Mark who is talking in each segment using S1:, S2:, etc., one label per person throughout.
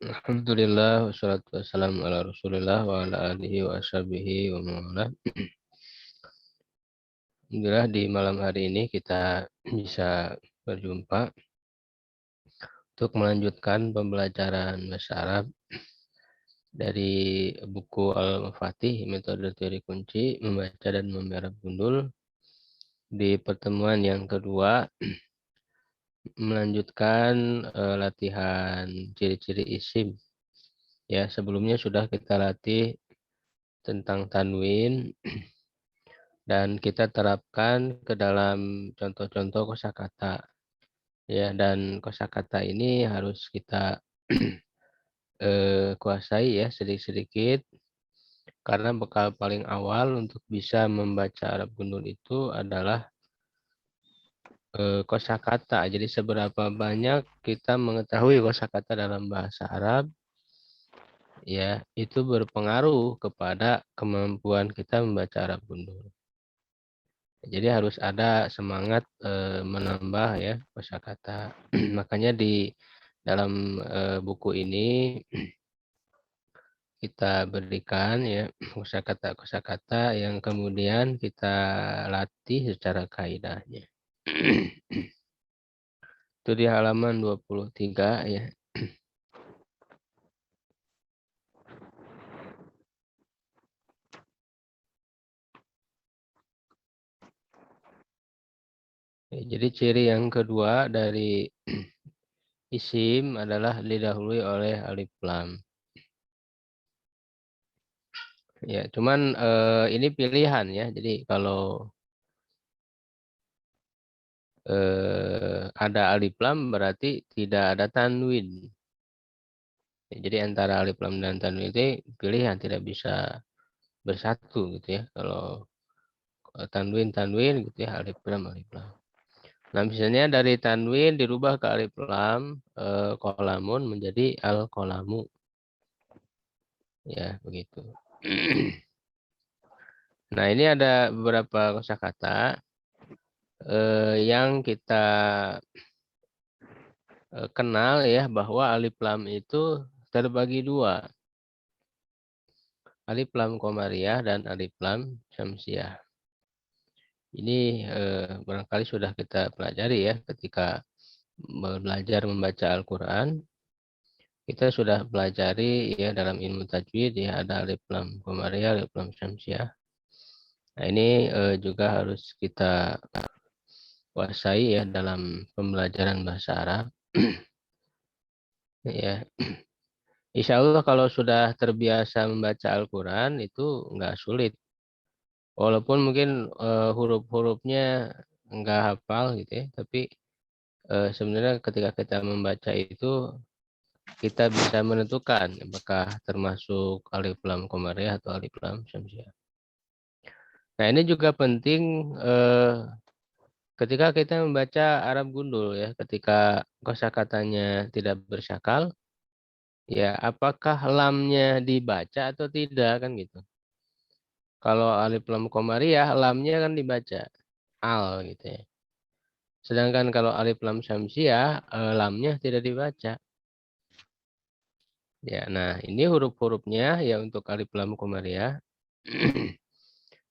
S1: Alhamdulillah, wassalatu wassalamu ala Rasulillah wa ala alihi wa ashabihi wa mawala. Alhamdulillah di malam hari ini kita bisa berjumpa untuk melanjutkan pembelajaran bahasa Arab dari buku Al-Mafatih, Metode Teori Kunci, Membaca dan Memerap Gundul. Di pertemuan yang kedua, melanjutkan latihan ciri-ciri isim. Ya, sebelumnya sudah kita latih tentang tanwin dan kita terapkan ke dalam contoh-contoh kosakata. Ya, dan kosakata ini harus kita kuasai ya sedikit-sedikit karena bekal paling awal untuk bisa membaca Arab Gundul itu adalah kosakata. Jadi seberapa banyak kita mengetahui kosakata dalam bahasa Arab, ya itu berpengaruh kepada kemampuan kita membaca Arab Gundul. Jadi harus ada semangat menambah ya kosakata. Makanya di dalam buku ini kita berikan ya kosakata-kosakata yang kemudian kita latih secara kaidahnya. Itu di halaman 23 ya. Jadi ciri yang kedua dari isim adalah didahului oleh alif lam. Ya, cuman ini pilihan ya. Jadi kalau ada alif lam berarti tidak ada tanwin. Ya, jadi antara alif lam dan tanwin itu pilihan, tidak bisa bersatu gitu ya. Kalau tanwin gitu ya, alif lam alif lam. Nah, misalnya dari tanwin dirubah ke alif lam, kolamun menjadi al kolamu. Ya, begitu. Nah, ini ada beberapa kosakata yang kita kenal ya bahwa alif lam itu terbagi dua. Alif lam komariah dan alif lam syamsiah. Ini barangkali sudah kita pelajari ya ketika belajar membaca Al-Quran. Kita sudah pelajari ya dalam ilmu tajwid ya ada alif lam komariah, alif lam syamsiah. Nah, ini juga harus kita kuasai ya dalam pembelajaran bahasa Arab. Ya, insya Allah kalau sudah terbiasa membaca Al-Quran itu nggak sulit. Walaupun mungkin huruf-hurufnya nggak hafal gitu ya, tapi sebenarnya ketika kita membaca itu kita bisa menentukan apakah termasuk alif lam komariah atau alif lam syamsiah. Nah ini juga penting ketika kita membaca Arab Gundul ya, ketika kosakatanya tidak bersyakal, ya apakah lamnya dibaca atau tidak kan gitu. Kalau alif lam komariah, lamnya kan dibaca al gitu ya. Sedangkan kalau alif lam syamsiah, lamnya tidak dibaca. Ya, nah ini huruf-hurufnya ya untuk alif lam komariah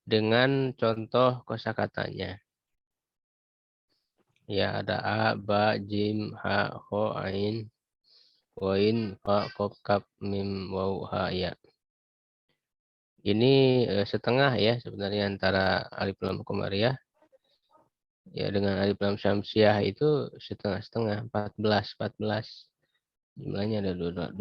S1: dengan contoh kosakatanya. Ya ada a, ba, jim, ha, ho, ain, wain, fa, kof, kaf, mim, waw, ha, ya. Ini setengah ya sebenarnya antara alif lam komariah ya dengan alif lam syamsiah itu setengah-setengah 14. Jumlahnya ada 28.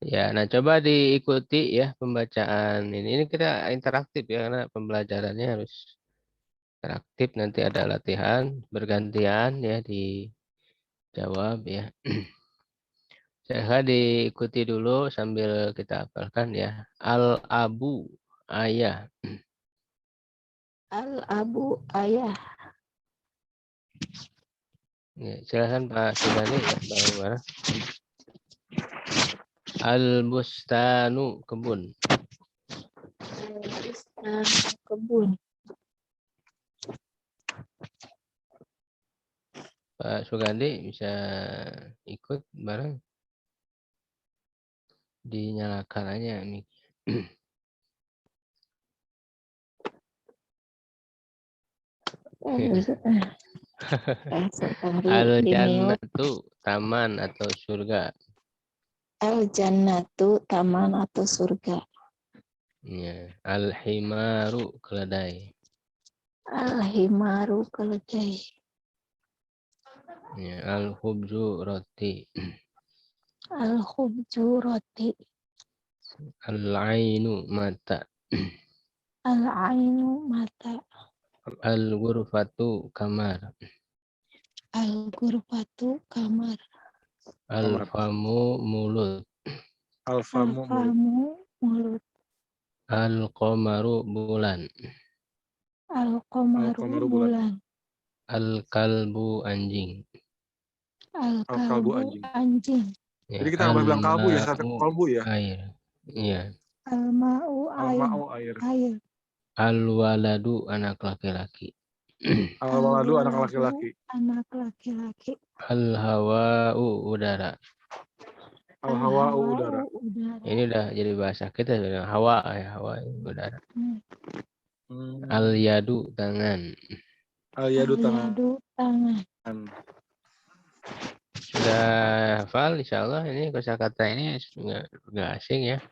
S1: Ya, nah coba diikuti ya pembacaan ini. Ini kita interaktif ya karena pembelajarannya harus interaktif. Nanti ada latihan bergantian ya dijawab ya. Saya diikuti dulu sambil kita hafalkan ya. Al-abu ayah.
S2: Al-abu ayah.
S1: Ya, silakan Pak Sudani ya bareng-bareng. Al-bustanu kebun.
S2: Al-bustanu kebun.
S1: Pak Sugandi bisa ikut bareng. Dinyalakan aja mic. Al
S2: Di mute.
S1: jannatu taman atau surga.
S2: Al jannatu taman atau surga.
S1: Ya. Al himaru keledai.
S2: Al himaru keledai.
S1: Ya. Al khubzu roti.
S2: Al khubzu roti.
S1: Al ainu mata.
S2: Al ainu mata.
S1: Al ghurfatu kamar.
S2: Al ghurfatu kamar.
S1: Al famu mulut.
S2: Al famu mulut.
S1: Al qamaru bulan.
S2: Al qamaru bulan.
S1: Al kalbu anjing.
S2: Al kalbu anjing.
S1: Ya.
S3: Jadi kita nggak
S1: Al
S3: boleh bilang kalbu ya, satu
S1: ma'u
S3: kalbu ya.
S1: air. Iya.
S2: Al ma'u
S3: Air.
S2: air.
S1: Al waladu anak laki-laki.
S3: Al waladu anak laki-laki.
S2: Anak laki-laki.
S1: Al hawa'u udara.
S3: Al hawa'u udara.
S1: Ini udah jadi bahasa kita sebenarnya. Hawa ya, hawa udara. Al yadu tangan.
S3: Al yadu tangan.
S1: Sudah hafal insyaallah ini kosakata ini nggak asing ya.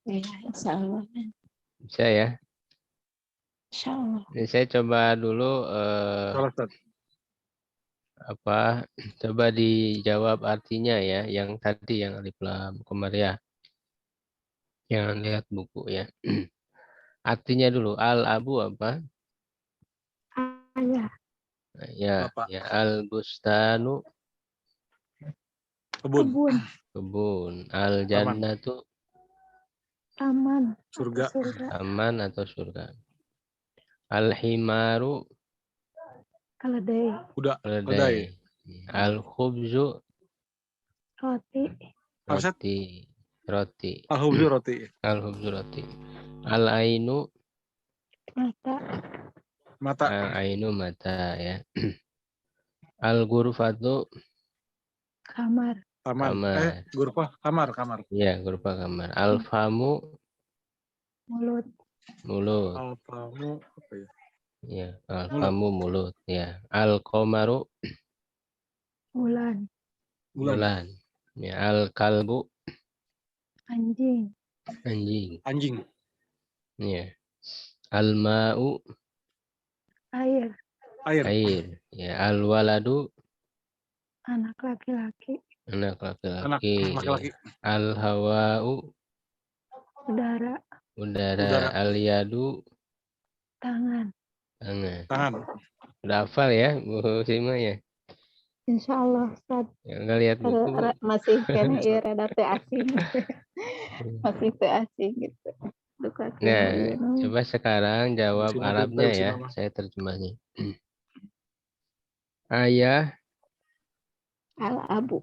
S2: Ya, insyaallah.
S1: Bisa ya.
S2: Insyaallah.
S1: Ini saya coba dulu coba dijawab artinya ya, yang tadi yang alif lam komariah. Jangan lihat buku ya. Artinya dulu, al-abu apa?
S2: Ayah.
S1: Ya, ya al-bustanu kebun. Al-jannatu
S2: taman.
S3: Surga.
S1: taman atau surga. Al-himaru keledai. Al-khubzu roti.
S3: Al-khubzu roti.
S1: Al-khubzu roti. Al-ainu
S3: mata.
S1: Al-ainu mata ya. Al-ghurfatu
S2: kamar.
S3: Ghurfah kamar.
S1: Iya, ghurfah kamar. Al-famu
S2: mulut.
S3: Al-famu apa ya?
S1: Ya, al-famu mulut ya. Al-qamaru
S2: bulan.
S1: Ya, al-kalbu
S2: anjing.
S1: Ya. Al-ma'u
S2: air.
S1: Ya, al-waladu
S2: anak laki-laki.
S1: Ya. Al-hawa'u
S2: udara.
S1: Al-yadu
S2: tangan.
S1: Udah hafal ya Bu Sima ya?
S2: Insyaallah Ustaz.
S1: Nggak lihat buku.
S2: Masih kayaknya ya rada teu asing. Masih teu asing gitu.
S1: Nah, coba sekarang jawab
S3: Sima
S1: Arabnya
S3: pintar,
S1: ya.
S3: Sima.
S1: Saya terjemahnya. Ayah
S2: Al-abu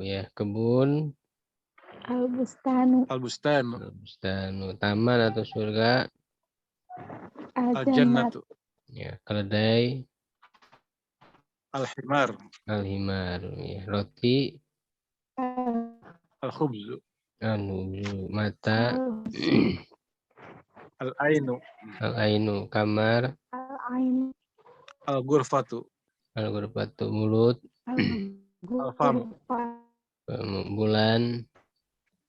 S1: ya, kebun.
S2: Al-bustanu
S1: Taman atau surga.
S2: Al-jannatu
S1: Ya, keledai.
S3: Al-himar
S1: Ya, roti.
S3: Al-khubzu
S1: Mata.
S3: Al-ainu
S1: Kamar.
S2: Al-ain
S3: Al-ghurfatu
S1: Mulut.
S3: Al-fam
S1: Bulan.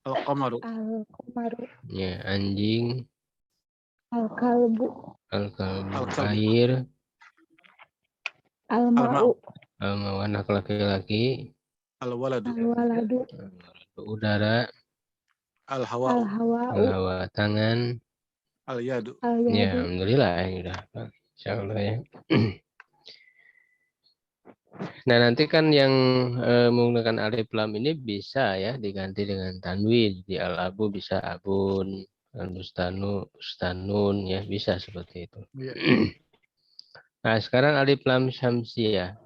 S3: Al-qamaru
S1: Ya, anjing.
S2: Al-kalbu
S1: Air.
S2: Al-ma'u
S1: Anak laki-laki.
S3: Al-waladu
S1: Udara.
S2: Al-hawa'u
S1: Tangan.
S3: Al-yadu
S1: Ya, alhamdulillah ya udah. Insyaallah ya. Nah, nanti kan yang menggunakan alif lam ini bisa ya diganti dengan tanwin. Di al-abu bisa abun, al-bustanu, bustanun ya, bisa seperti itu.
S3: Ya.
S1: Nah, sekarang alif lam syamsiyah.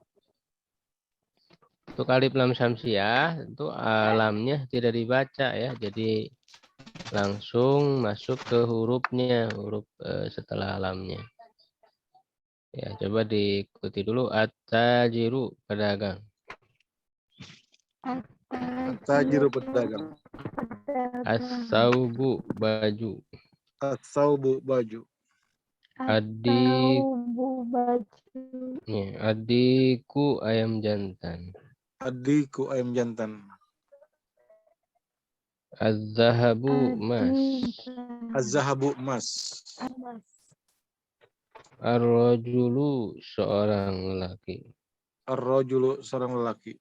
S1: Untuk alif lam syamsiyah itu lamnya tidak dibaca ya. Jadi langsung masuk ke hurufnya, huruf setelah lamnya. Ya, coba diikuti dulu. At-tajiru, pedagang.
S3: Tajiru pedagang.
S1: As-saubu, baju.
S3: As-saubu baju.
S1: Adik,
S2: baju.
S1: ya, adikku ayam jantan.
S3: Adikku ayam jantan.
S1: Az-zahabu, emas.
S3: Az-zahabu emas.
S1: Ar-rajulu, seorang lelaki.
S3: Ar-rajulu seorang lelaki.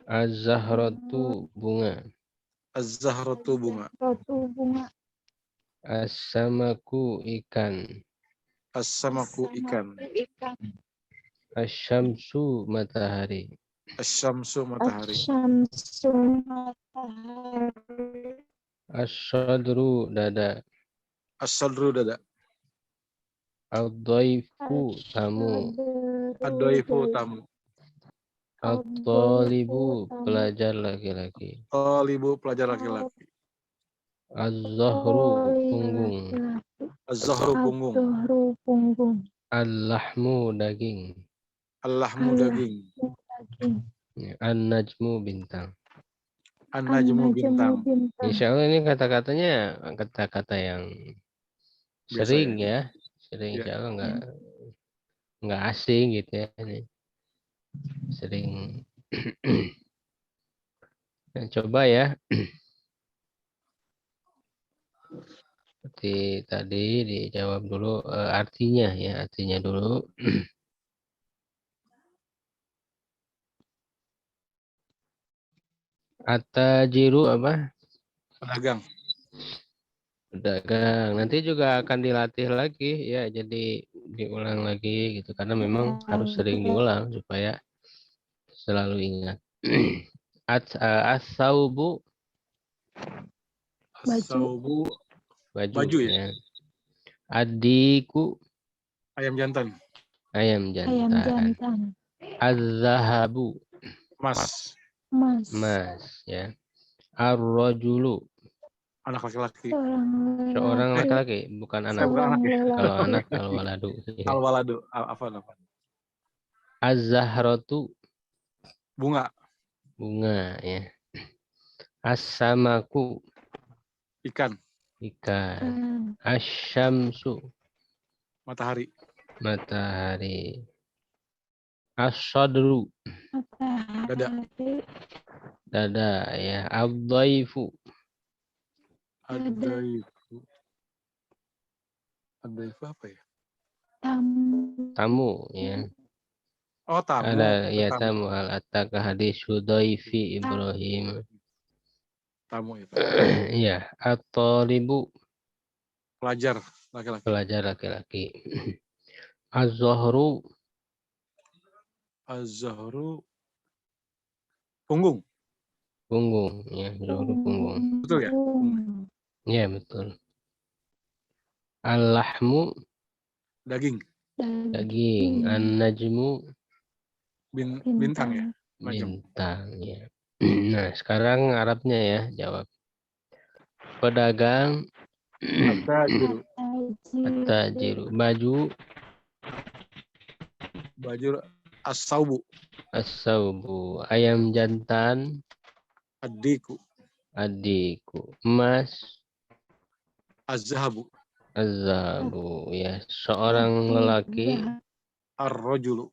S1: Az-zahratu, bunga.
S3: Az-zahratu bunga.
S1: As-samaku, ikan.
S3: As-samaku ikan.
S1: Asy-syamsu, matahari.
S3: Asy-syamsu matahari.
S1: As-sadru, dada.
S3: As-sadru dada.
S1: Ad-dhaifu, tamu.
S3: Ad-dhaifu tamu.
S1: At-talibu, pelajar laki-laki.
S3: Talibu pelajar laki-laki.
S1: Az-zahru, punggung.
S3: Az-zahru punggung.
S1: Al-lahmu, daging.
S3: Al-lahmu daging.
S1: Ya, An-najmu, bintang.
S3: An-najmu bintang.
S1: Insya Allah ini kata-katanya kata-kata yang
S3: Biasa
S1: sering
S3: ya.
S1: ya. Sering,
S3: Ya.
S1: insya Allah nggak asing gitu ya. Ini sering. Nah, coba ya. Seperti tadi dijawab dulu artinya ya, artinya dulu. At-tajiru apa?
S3: Pedagang.
S1: Pedagang. Nanti juga akan dilatih lagi ya, jadi diulang lagi gitu karena memang harus sering diulang supaya selalu ingat. As-saubu,
S3: As-saubu
S1: baju
S3: baju ya.
S1: ya. Adiku,
S3: Ayam jantan.
S1: ayam jantan. Az-zahabu,
S3: Emas.
S1: emas ya. Ar-rajulu,
S3: Anak laki-laki.
S1: seorang laki-laki, bukan anak.
S3: Bukan anak ya.
S1: Kalau anak al-waladu.
S3: Al-waladu. Apa?
S1: Az-zahratu,
S3: Bunga.
S1: bunga ya. As-samaku,
S3: Ikan.
S1: ikan. Asy-syamsu,
S3: Matahari.
S1: matahari. As-sadru,
S3: Dada.
S1: dada ya. Ad-dhaifu,
S3: Ad-dhaifu. Ad-dhaifu apa ya?
S1: tamu ya.
S3: Oh, tamu.
S1: Ada ya
S3: Tamu.
S1: tamu. Hal ataka hadis dhaifi Ibrahim.
S3: Tamu itu.
S1: Iya, at-thalibu,
S3: Pelajar laki-laki.
S1: pelajar laki-laki. Az-zahru,
S3: Az-zahru punggung.
S1: punggung ya. Zahru, punggung.
S3: Betul ya?
S1: Ya betul. Al-lahmu,
S3: Daging.
S1: daging. An-najmu,
S3: Bintang ya? Najm.
S1: bintang ya. Nah, sekarang Arabnya ya, jawab. Pedagang,
S3: At-tajiru.
S1: at-tajiru, baju,
S3: Baju as-saubu.
S1: as-saubu, ayam jantan,
S3: Ad-diku.
S1: adikku, emas,
S3: Az-zahabu.
S1: az-zahabu ya, seorang lelaki,
S3: Ar-rajulu.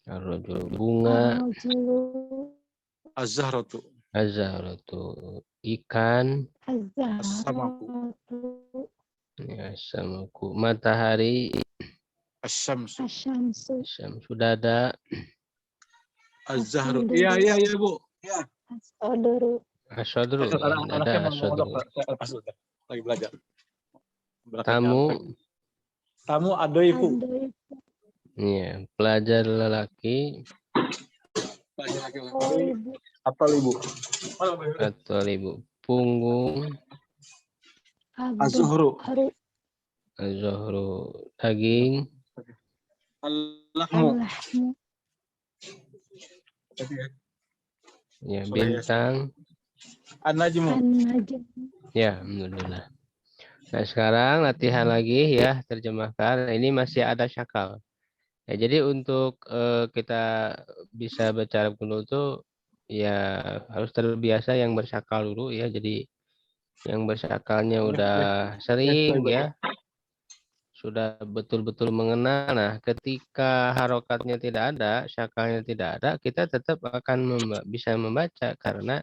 S1: ar-rajulu, bunga,
S3: Az-zahratu.
S1: az-zahratu, ikan,
S3: As-samaku.
S1: ya, samaku, matahari,
S3: Asy-syamsu.
S1: syamsu, dada,
S3: Az-zahru. Iya, Bu. Iya.
S1: asyadru, ya,
S3: Anaknya
S1: dada,
S3: mau
S1: asyadru.
S3: lepas dulu. Lagi belajar.
S1: Tamu,
S3: Tamu ad-dhaifu.
S1: ya, pelajar lelaki
S3: Pelajar laki-laki. Atau ibu.
S1: atau ibu, punggung,
S3: Az-zuhru.
S1: az-zuhru, daging,
S3: Al-lahmu.
S1: ya, bintang,
S3: An-najmu.
S1: ya, alhamdulillah. Nah, sekarang latihan lagi ya, terjemahkan. Ini masih ada syakal. Ya, jadi untuk kita bisa baca Arab kuno itu ya harus terbiasa yang bersakal dulu ya. Jadi yang bersakalnya udah sering ya, sudah betul-betul mengenal. Nah, ketika harokatnya tidak ada, syakalnya tidak ada, kita tetap akan bisa membaca karena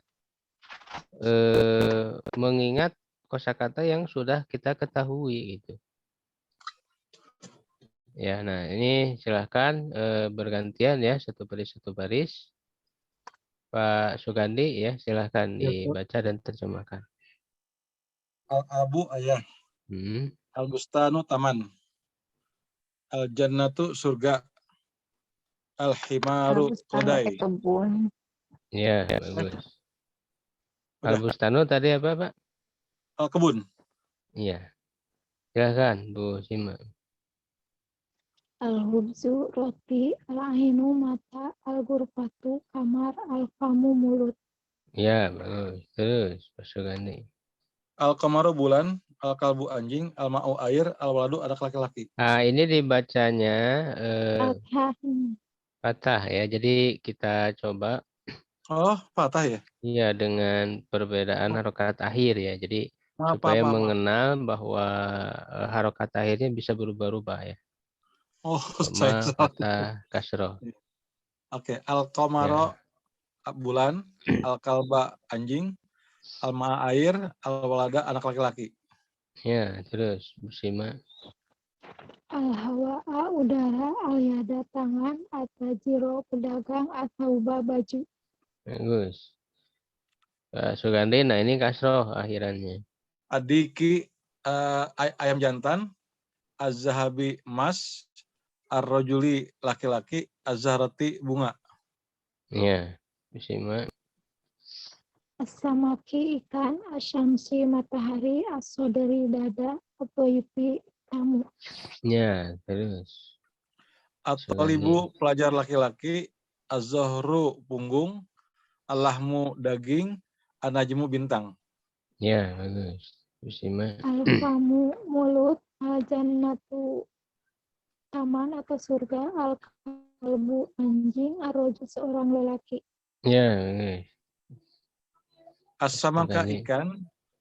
S1: mengingat kosakata yang sudah kita ketahui gitu. Ya, nah ini silahkan bergantian ya satu baris. Pak Sugandi ya silahkan
S3: Ya, Bu.
S1: dibaca dan terjemahkan.
S3: Al-abu ayah,
S1: Hmm.
S3: al-bustanu taman, al-jannatu surga, al-himaru
S2: Al-Bustanu
S3: keledai.
S2: teh kebun.
S1: Ya, bagus.
S3: Udah,
S1: Al-Bustanu tadi apa, Pak?
S3: al-kebun.
S1: Iya, silahkan Bu Sima.
S2: Al-hubzu roti, al-ainu mata, al-ghurfatu kamar, al-famu mulut.
S1: Ya, bagus. Terus Pak Sugandi.
S3: Al-qamaru bulan, al-kalbu anjing, al-ma'u air, al-waladu anak laki-laki.
S1: Ah, ini dibacanya
S2: Al-kahn.
S1: patah ya. Jadi kita coba
S3: Oh, patah ya?
S1: iya dengan perbedaan
S3: Oh,
S1: harokat akhir ya. Jadi
S3: maaf,
S1: supaya
S3: maaf, maaf, maaf.
S1: mengenal bahwa harokat akhirnya bisa berubah-ubah ya.
S3: Oh,
S1: Doma,
S3: saya salah.
S1: patah, kasroh.
S3: Oke, al-qamaro
S1: Ya,
S3: bulan, al-kalba anjing, al-ma'a air, al-walada anak laki-laki.
S1: ya terus Bu Sima.
S2: Al-hawa'a udara, al-yada tangan, at-tajiro pedagang, at-tauba baju.
S1: Bagus. Pak Sugandi, nah ini kasroh akhirannya.
S3: Adiki ayam jantan, az-zahabi emas, ar-rajuli laki-laki, az-zahrati bunga.
S1: Ya, Bu Sima.
S2: As-samaki ikan, asyamsi matahari, as-sodari dada, at-toifi tamu.
S1: Ya, terus. Sugandi.
S3: At-talibu pelajar laki-laki, az-zahru punggung, al-lahmu daging, an-najmu bintang.
S1: Ya, bagus. Bu Sima.
S2: Al-famu mulut, al-jannatu taman atau surga, al-kalbu anjing, ar-rajul seorang lelaki.
S1: Ya, bagus.
S3: As-samaka
S1: Sugandi.
S3: ikan,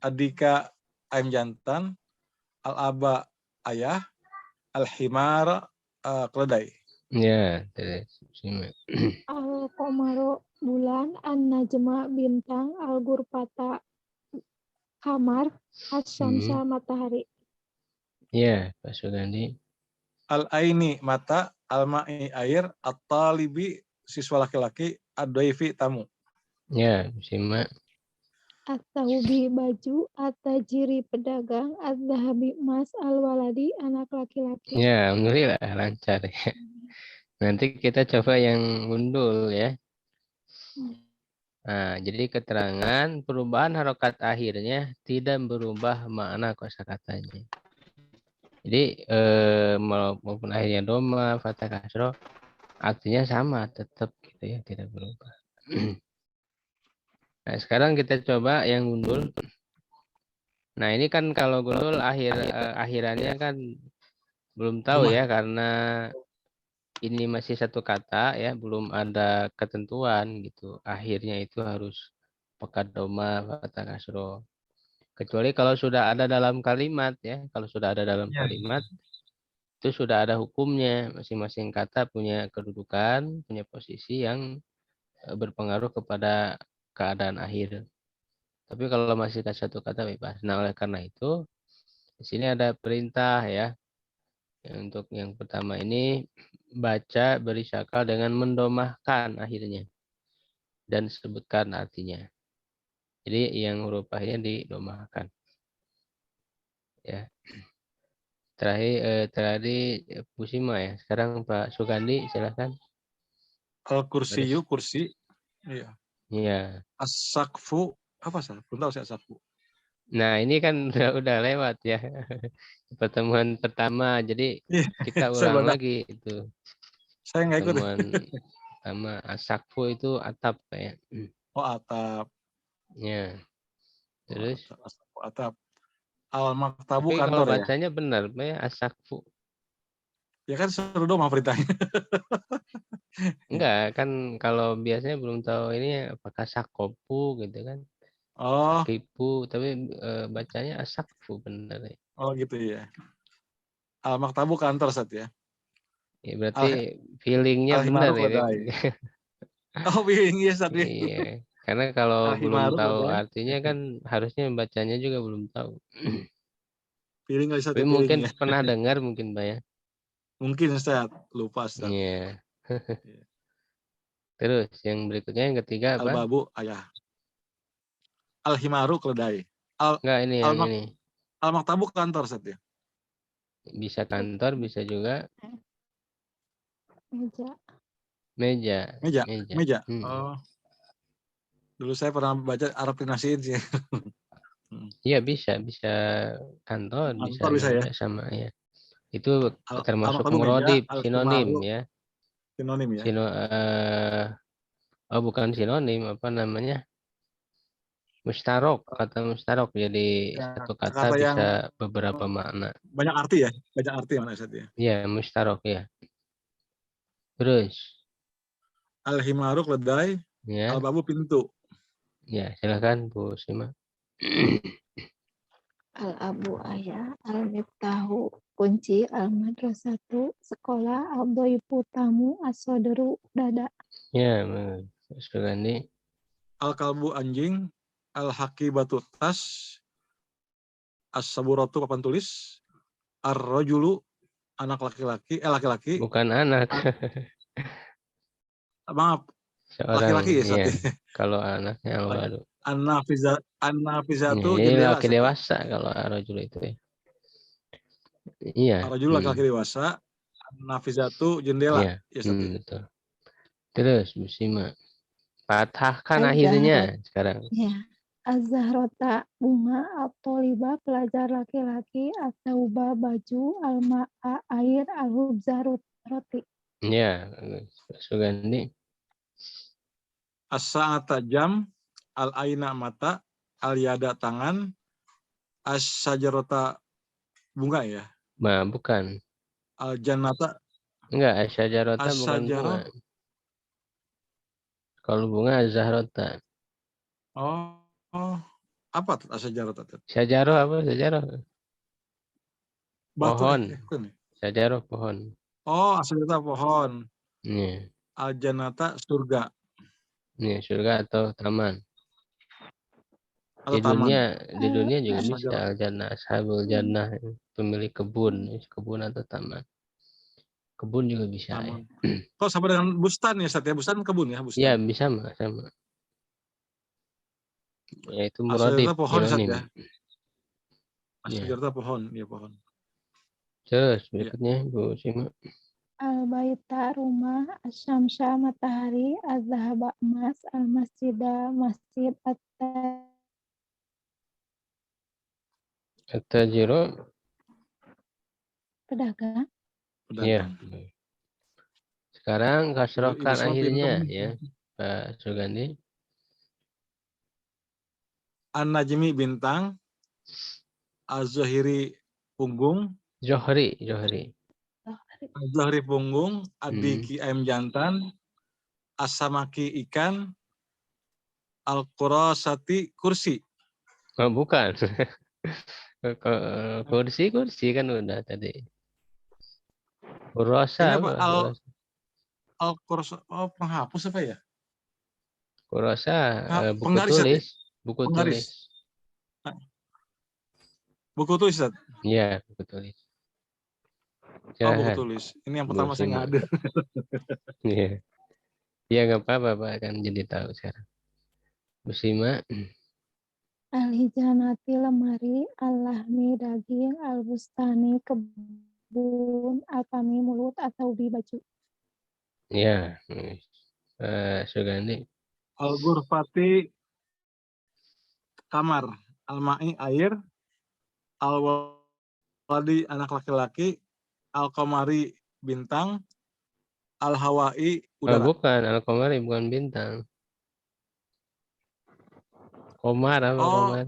S3: adika ayam jantan, al-aba ayah, al-himar keledai.
S1: Ya, terus. Bu Sima.
S2: Al-qamaro bulan, an-najma bintang, al-ghurfata kamar, as-syamsa
S1: Hmm.
S2: matahari.
S1: Ya, Pak Sugandi.
S3: Al-aini mata, al-ma'i air, at-talibi siswa laki-laki, ad-daifi tamu.
S1: Ya, Bu Sima.
S2: At-taubi baju, at-tajiri pedagang, at-zahabi emas, al-waladi anak laki-laki.
S1: Ya, alhamdulillah lancar ya. Nanti kita coba yang gundul ya. Nah, jadi keterangan perubahan harokat akhirnya tidak berubah makna kosakatanya. Jadi maupun akhirnya doma, fatah kasro, artinya sama, tetap gitu ya, tidak berubah. Nah, sekarang kita coba yang gundul. Nah, ini kan kalau gundul akhirannya kan belum tahu
S3: Rumah.
S1: ya karena ini masih satu kata ya, belum ada ketentuan gitu. Akhirnya itu harus pekat doma, fatah kasro. Kecuali kalau sudah ada dalam kalimat ya, kalau sudah ada dalam
S3: Ya.
S1: kalimat itu sudah ada hukumnya. Masing-masing kata punya kedudukan, punya posisi yang berpengaruh kepada keadaan akhir. Tapi kalau masih satu kata bebas. Nah, oleh karena itu di sini ada perintah ya. Untuk yang pertama ini baca beri syakal dengan mendomahkan akhirnya dan sebutkan artinya. Jadi yang huruf akhirnya didomahkan. Ya. Tadi Bu Sima ya. Sekarang Pak Sugandi silakan.
S3: Al-kursiyu
S1: Baris.
S3: kursi. Iya.
S1: Iya.
S3: As-sakfu apa sih? Belum tahu saya as-sakfu.
S1: Nah, ini kan udah lewat ya. Pertemuan pertama. Jadi
S3: Iya,
S1: kita
S3: saya
S1: ulang
S3: belum tahu.
S1: lagi itu.
S3: Saya nggak ikut.
S1: Pertemuan pertama asakfu itu atap kayak.
S3: Oh, atap.
S1: Ya.
S3: Oh,
S1: Terus
S3: atap. As-sakfu, atap. Al-maktabu
S1: Tapi kalau
S3: kantor ya.
S1: bacanya benar, asakfu.
S3: Ya kan seru dong mah beritanya.
S1: Enggak, kan kalau biasanya belum tahu ini apakah sakopu gitu kan.
S3: Oh,
S1: Sakipu, tapi bacanya asakfu benar ya.
S3: oh gitu ya. Al-maktabu kantor Ustaz ya.
S1: Ya, berarti
S3: Al
S1: feelingnya benar
S3: Al-himaru
S1: ini.
S3: keledai. Oh, bingung ya Ustaz ya.
S1: Iya, karena kalau belum
S3: Al-himaru
S1: tahu
S3: keledai.
S1: artinya kan harusnya bacanya juga belum tahu.
S3: Piring nggak Ustaz
S1: Tapi
S3: ya,
S1: mungkin
S3: piringnya.
S1: pernah dengar mungkin Pak ya.
S3: Mungkin Ustaz, lupa Ustaz.
S1: Iya.
S3: Iya.
S1: Terus yang berikutnya yang ketiga apa?
S3: Al-babu ayah. Al-himaru keledai. Al
S1: Enggak, ini yang
S3: Al-mak
S1: ini.
S3: Al-maktabu kantor Ustaz ya.
S1: Bisa kantor, bisa juga
S2: Meja.
S1: meja.
S3: Meja,
S1: Meja.
S3: meja.
S1: Hmm.
S3: Oh, dulu saya pernah baca Arab dinasiin sih.
S1: Iya bisa, bisa kantor, bisa
S3: Kantor bisa ya.
S1: meja sama ya. Itu termasuk
S3: Al-maktabu meja,
S1: muradif, sinonim
S3: al-himaru
S1: ya.
S3: sinonim ya.
S1: Oh bukan sinonim, apa namanya? Mustarok, kata mustarok. Jadi
S3: Ya,
S1: satu kata
S3: kata yang
S1: bisa beberapa makna.
S3: banyak arti ya, banyak arti mana Ustaz ya.
S1: Iya, mustarok ya. Terus,
S3: Al-himaru keledai,
S1: ya,
S3: al-babu pintu.
S1: ya silakan Bu Sima.
S2: Al-abu ayah, al-miftahu kunci, al-madrasatu sekolah, al-dhaifu tamu, as-sodru dada.
S1: Ya, Mas Sugandi.
S3: Al-kalbu anjing, al-hakibatu tas, as-saburatu papan tulis, ar-rajulu anak laki-laki, laki-laki,
S1: Bukan anak,
S3: maaf,
S1: seorang.
S3: laki-laki ya
S1: Ya,
S3: Ustaz ya.
S1: kalau anaknya
S3: Laki.
S1: Al-Walu.
S3: An-nafizatu
S1: Ini
S3: jendela
S1: laki
S3: Ustaz ya.
S1: dewasa kalau Ar-Rajul itu ya. Iya.
S3: Ar-rajulu laki-laki dewasa, an-nafizatu jendela
S1: Iya.
S3: ya Ustaz ya.
S1: Betul. Terus Bu Sima. Patahkan akhirnya
S2: Az-zahrot,
S1: sekarang.
S2: ya. Az-zahrota bunga, al-toliba pelajar laki-laki, at-tauba baju, al-ma'a air, al-hubza roti.
S1: Ya, Mas Sugandi.
S3: As-sa'ata jam, al-aina mata, al-yada tangan, as-sajarota bunga ya.
S1: Nah, bukan.
S3: Al-jannata
S1: Enggak, Asyajarota bukan bunga.
S3: as-sajarah.
S1: Kalau bunga Zahrota.
S3: Oh, oh, apa tuh as-sajarota?
S1: Syajaroh apa? Syajaroh.
S3: Batu
S1: Pohon.
S3: bukan ya?
S1: Syajaroh pohon.
S3: Oh, as-sajarota pohon.
S1: Nih,
S3: Al-jannata surga
S1: nih surga atau taman.
S3: atau taman.
S1: Di dunia juga bisa
S3: As-sajarah.
S1: al-jannah, ashabul jannah, pemilik kebun, kebun atau taman. Kebun juga bisa ya.
S3: Taman. Kok sama dengan bustan ya, Ustaz ya? Bustan kebun ya,
S1: Ya,
S3: bustan.
S1: bisa sama. Yaitu muradif,
S3: As-sajarota pohon Ustaz
S1: sinonim.
S3: ya.
S1: Ya.
S3: As-sajarota pohon, ya pohon.
S1: Terus
S3: Ya.
S1: berikutnya Bu Sima.
S2: Al-baita rumah, asyamsya matahari, az-zahaba emas, al-masjida masjid,
S1: At-tajiro.
S2: pedagang.
S1: Ya.
S3: Pedagang.
S1: Sekarang
S3: Ibu
S1: kasrohkan
S3: semua pinter
S1: akhirnya
S3: nih.
S1: ya, Pak Sugandi.
S3: An-najmi bintang, az-zahiri punggung,
S1: Johri.
S3: az-zahri punggung,
S1: Hmm.
S3: adiki ayam jantan, as-samaki ikan, al-qurasati kursi.
S1: Oh, bukan. Kursi kan udah tadi. Kurosa
S3: Ini apa?
S1: apa? Kurosa.
S3: Al-qurasa, oh penghapus apa ya?
S1: Kurosa buku
S3: Penggaris Ustaz ya?
S1: tulis. Buku tulis.
S3: Penggaris. Buku tulis Ustaz.
S1: Iya, buku tulis.
S3: Oh, buku
S1: Silahkan,
S3: tulis. Ini yang
S1: Bu
S3: pertama saya
S1: Sima.
S3: nggak ada.
S1: Iya. Iya nggak apa-apa, Pak. Kan jadi tahu sekarang. Bu Sima.
S2: Al-hijanati lemari, al-lahmi daging, al-bustani kebun, al-fami mulut, atau bi baju.
S1: Ya. Sugandi.
S3: Al-ghurfati kamar, al-ma'i air, al-waladi anak laki-laki, al-qamari bintang, al-hawa'i
S1: Oh,
S3: udara.
S1: bukan. Al-Qamari bukan bintang. Komar apa
S3: Oh,
S1: komar?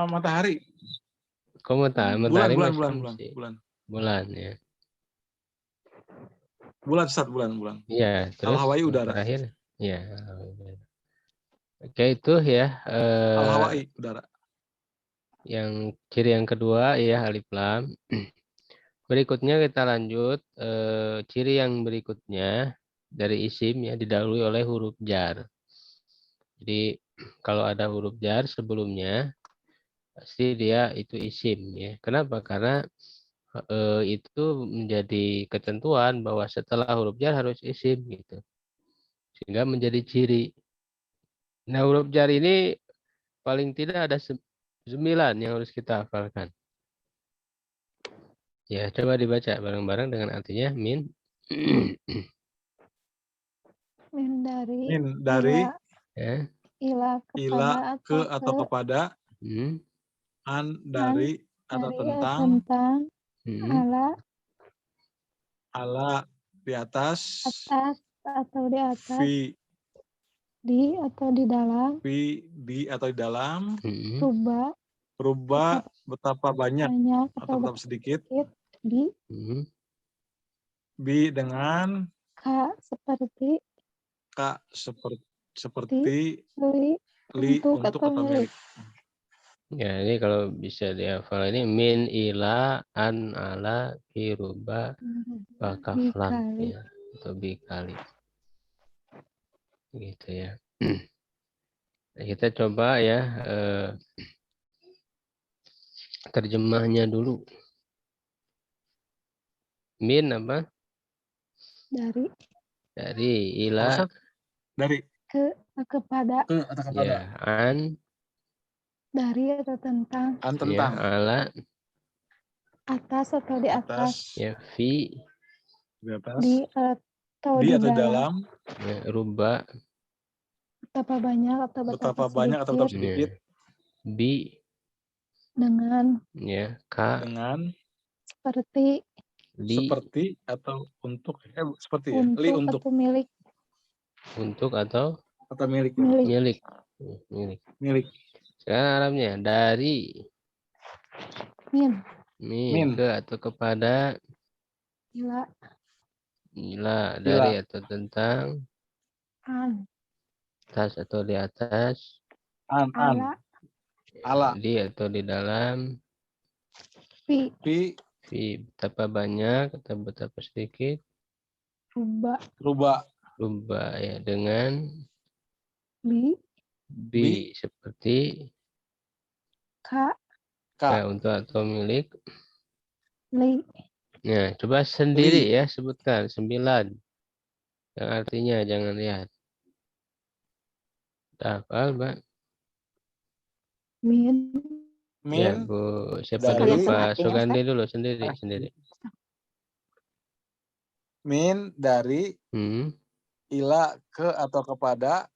S3: matahari.
S1: Komentar,
S3: Bulan,
S1: matahari
S3: bulan,
S1: masih
S3: bulan, bulan,
S1: masih
S3: bulan.
S1: bulan ya.
S3: Bulan, Ustaz, bulan, bulan.
S1: Iya, terus
S3: Al-Hawai
S1: yang
S3: udara.
S1: terakhir ya. Oke, itu ya
S3: Al-Hawai udara.
S1: yang ciri yang kedua ya alif lam. Berikutnya kita lanjut ciri yang berikutnya dari isim ya didahului oleh huruf jar. Jadi kalau ada huruf jar sebelumnya pasti dia itu isim ya. Kenapa? Karena itu menjadi ketentuan bahwa setelah huruf jar harus isim gitu. Sehingga menjadi ciri. Nah, huruf jar ini paling tidak ada 9 yang harus kita hafalkan. Ya, coba dibaca bareng-bareng dengan artinya min.
S2: Min dari
S3: Min dari
S1: Ya.
S2: ila
S3: ila
S2: kepada
S3: ke
S2: atau
S3: atau
S2: ke
S3: kepada,
S1: Hmm.
S3: an
S2: an
S3: dari atau
S2: dari
S3: tentang,
S2: tentang
S1: Hmm.
S2: ala
S3: ala di atas,
S2: atas atau di atas
S3: fi
S2: di atau di dalam
S3: di atau di dalam,
S1: Hmm.
S2: ruba
S3: rubah betapa banyak
S2: banyak
S3: atau
S2: atau
S3: betapa sedikit,
S2: sedikit di
S1: Hmm.
S3: bi dengan
S2: ka seperti
S3: ka
S2: di
S3: seperti
S2: li
S3: li
S2: untuk
S3: untuk
S2: atau
S3: atau
S2: milik.
S3: milik.
S1: Ya, ini kalau bisa dihafal ini min ila an ala fi ruba bakaflan
S2: Dikali
S1: ya atau bikali gitu ya. Nah, kita coba ya terjemahnya dulu. Min apa?
S2: dari
S1: Dari
S3: Apa,
S1: ila
S3: Ustaz? Dari
S2: kepada
S3: ke atau kepada,
S1: ya an
S2: dari atau tentang
S3: an
S1: ya
S3: tentang,
S1: ala
S2: atas atau di atas
S3: atas,
S1: ya fi
S3: di atas,
S2: di atau
S3: di
S2: di
S3: atau di
S2: dalam
S3: dalam,
S1: ya ruba
S2: betapa banyak atau betapa
S3: betapa banyak atau betapa
S2: sedikit
S1: ya
S3: sedikit,
S1: bi
S2: dengan
S1: ya ka
S3: dengan
S2: seperti
S1: li
S3: seperti atau untuk, seperti ya, li
S2: untuk atau milik
S1: untuk atau
S3: atau milik ya,
S2: milik
S1: milik. Milik.
S3: milik.
S1: Sekarang Arabnya dari
S2: min
S1: min
S3: Min
S1: ke atau kepada
S2: ila
S1: ila dari
S3: ila,
S1: atau tentang
S2: an
S1: atas atau di atas
S3: an
S2: ala
S3: ala,
S1: di atau di dalam
S2: fi
S3: fi
S1: fi betapa banyak atau betapa sedikit
S2: ruba
S3: rubah,
S1: rubah ya dengan
S2: bi
S1: bi seperti
S2: ka
S3: ka,
S1: untuk atau milik.
S2: li
S1: Nah, coba sendiri
S3: li,
S1: ya sebutkan 9 yang artinya jangan lihat. Dah hafal, Mbak?
S2: min
S3: min
S1: Ya, Bu. Siapa dulu?
S3: dari,
S2: kelihatan
S1: Pak
S2: artinya
S1: Sugandi
S2: Ustaz
S1: dulu sendiri.
S3: min dari
S1: Hmm.
S3: ila ke atau kepada,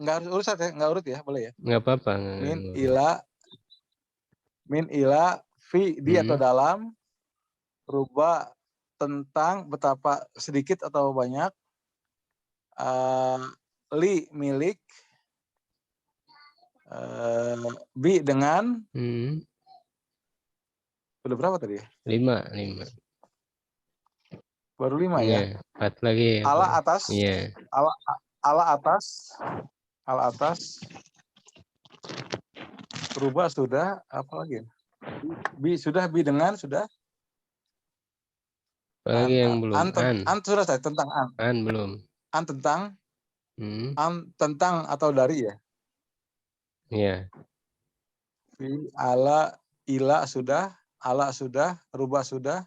S3: nggak harus urut ya, nggak urut ya, boleh ya.
S1: Nggak apa-apa.
S3: Min ila fi di atau
S1: Hmm.
S3: dalam, rubah tentang betapa sedikit atau banyak, li milik, bi dengan,
S1: Hmm.
S3: udah berapa tadi ya?
S1: 5.
S3: Baru 5 ya.
S1: Ya, 4 lagi.
S3: Ala atas,
S1: Iya.
S3: ala atas, rubah sudah, apa lagi? Bi sudah, bi dengan sudah,
S1: Apa lagi yang belum?
S3: an sudah saya tentang
S1: An belum.
S3: an tentang,
S1: Hmm.
S3: an tentang atau dari ya.
S1: Iya.
S3: Fi ala ila sudah, ala sudah, rubah sudah,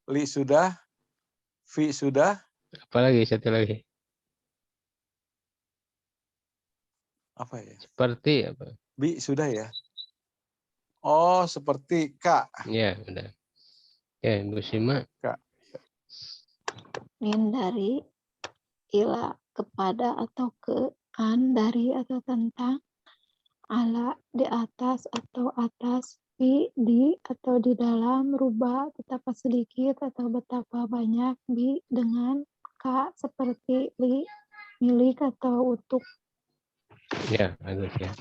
S3: li sudah, fi sudah,
S1: Apa lagi? Satu lagi.
S3: apa ya?
S1: Seperti apa?
S3: Bi sudah ya. Oh, seperti Kak.
S1: Ya, udah. Ya, Ibu Sima.
S2: min dari ila kepada atau ke an dari atau tentang ala di atas atau atas di atau di dalam rubah betapa sedikit atau betapa banyak bi dengan ka seperti li milik atau untuk
S1: Ya, bagus ya.